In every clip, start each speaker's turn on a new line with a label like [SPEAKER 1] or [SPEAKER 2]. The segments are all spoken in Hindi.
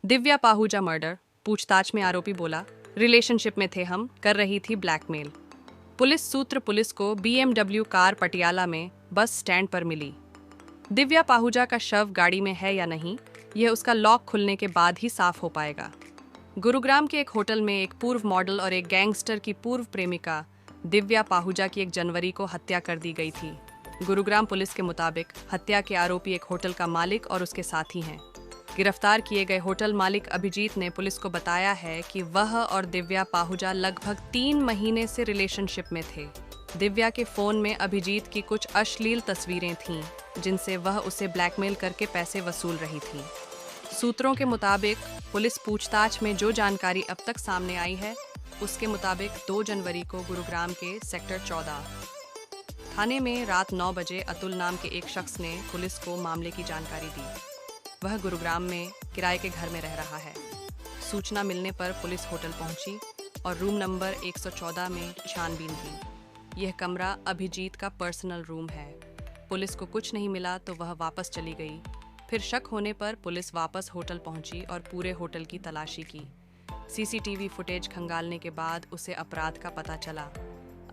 [SPEAKER 1] दिव्या पाहुजा मर्डर। पूछताछ में आरोपी बोला, रिलेशनशिप में थे हम, कर रही थी ब्लैकमेल। पुलिस सूत्र पुलिस को BMW कार पटियाला में बस स्टैंड पर मिली। दिव्या पाहुजा का शव गाड़ी में है या नहीं, यह उसका लॉक खुलने के बाद ही साफ हो पाएगा। गुरुग्राम के एक होटल में एक पूर्व मॉडल और एक गैंगस्टर की पूर्व प्रेमिका दिव्या पाहुजा की 1 जनवरी को हत्या कर दी गई थी। गुरुग्राम पुलिस के मुताबिक हत्या के आरोपी एक होटल का मालिक और उसके साथी हैं। गिरफ्तार किए गए होटल मालिक अभिजीत ने पुलिस को बताया है कि वह और दिव्या पाहुजा लगभग 3 महीने से रिलेशनशिप में थे। दिव्या के फोन में अभिजीत की कुछ अश्लील तस्वीरें थीं, जिनसे वह उसे ब्लैकमेल करके पैसे वसूल रही थी। सूत्रों के मुताबिक पुलिस पूछताछ में जो जानकारी अब तक सामने आई है, उसके मुताबिक 2 जनवरी को गुरुग्राम के सेक्टर 14 थाने में रात 9 बजे अतुल नाम के एक शख्स ने पुलिस को मामले की जानकारी दी। वह गुरुग्राम में किराए के घर में रह रहा है। सूचना मिलने पर पुलिस होटल पहुंची और रूम नंबर 114 में छानबीन की। यह कमरा अभिजीत का पर्सनल रूम है। पुलिस को कुछ नहीं मिला तो वह वापस चली गई। फिर शक होने पर पुलिस वापस होटल पहुंची और पूरे होटल की तलाशी की। CCTV फुटेज खंगालने के बाद उसे अपराध का पता चला।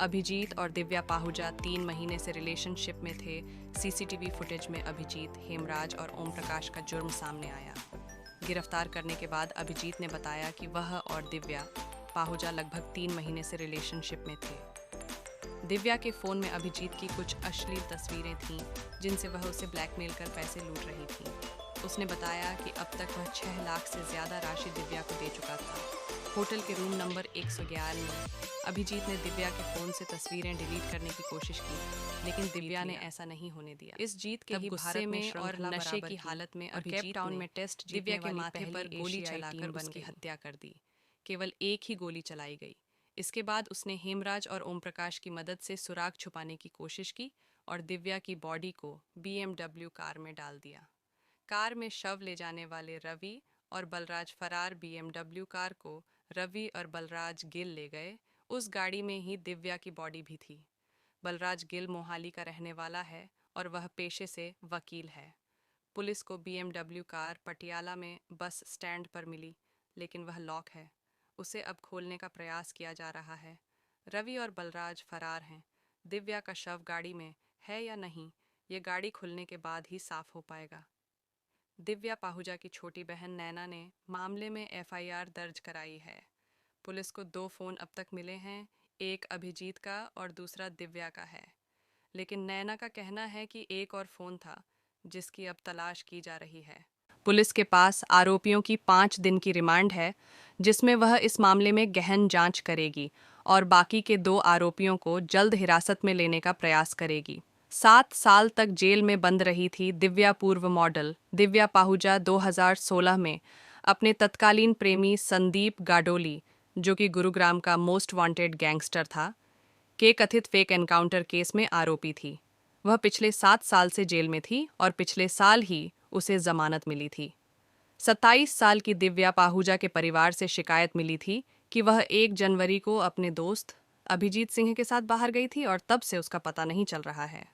[SPEAKER 1] अभिजीत और दिव्या पाहुजा 3 महीने से रिलेशनशिप में थे। CCTV फुटेज में अभिजीत, हेमराज और ओम प्रकाश का जुर्म सामने आया। गिरफ्तार करने के बाद अभिजीत ने बताया कि वह और दिव्या पाहुजा लगभग 3 महीने से रिलेशनशिप में थे। दिव्या के फ़ोन में अभिजीत की कुछ अश्लील तस्वीरें थीं, जिनसे वह उसे ब्लैकमेल कर पैसे लूट रही थी। उसने बताया कि अब तक वह 6 लाख से ज़्यादा राशि दिव्या को दे चुका था। होटल के रूम नंबर 111 में अभिजीत ने दिव्या के फ़ोन से तस्वीरें डिलीट करने की कोशिश की, लेकिन दिव्या ने ऐसा नहीं होने दिया। इस जीत के ही गुस्से में और नशे की हालत में अभिजीत टाउन में टेस्ट दिव्या के माथे पर गोली चलाकर उसकी हत्या कर दी। केवल एक ही गोली चलाई गई। इसके बाद उसने हेमराज और ओम प्रकाश की मदद से सुराग छुपाने की कोशिश की और दिव्या की बॉडी को BMW कार में डाल दिया। कार में शव ले जाने वाले रवि और बलराज फरार BMW कार को रवि और बलराज गिल ले गए। उस गाड़ी में ही दिव्या की बॉडी भी थी। बलराज गिल मोहाली का रहने वाला है और वह पेशे से वकील है। पुलिस को BMW कार पटियाला में बस स्टैंड पर मिली, लेकिन वह लॉक है। उसे अब खोलने का प्रयास किया जा रहा है। रवि और बलराज फरार हैं। दिव्या का शव गाड़ी में है या नहीं, ये गाड़ी खुलने के बाद ही साफ हो पाएगा। दिव्या पाहुजा की छोटी बहन नैना ने मामले में FIR दर्ज कराई है। पुलिस को 2 फ़ोन अब तक मिले हैं, एक अभिजीत का और दूसरा दिव्या का है। लेकिन नैना का कहना है कि एक और फ़ोन था, जिसकी अब तलाश की जा रही है। पुलिस के पास आरोपियों की 5 दिन की रिमांड है, जिसमें वह इस मामले में गहन जांच करेगी और बाकी के 2 आरोपियों को जल्द हिरासत में लेने का प्रयास करेगी। 7 साल तक जेल में बंद रही थी दिव्या पूर्व मॉडल दिव्या पाहुजा 2016 में अपने तत्कालीन प्रेमी संदीप गाडोली, जो कि गुरुग्राम का मोस्ट वांटेड गैंगस्टर था, के कथित फेक एनकाउंटर केस में आरोपी थी। वह पिछले 7 साल से जेल में थी और पिछले साल ही उसे जमानत मिली थी। 27 साल की दिव्या पाहुजा के परिवार से शिकायत मिली थी कि वह 1 जनवरी को अपने दोस्त अभिजीत सिंह के साथ बाहर गई थी और तब से उसका पता नहीं चल रहा है।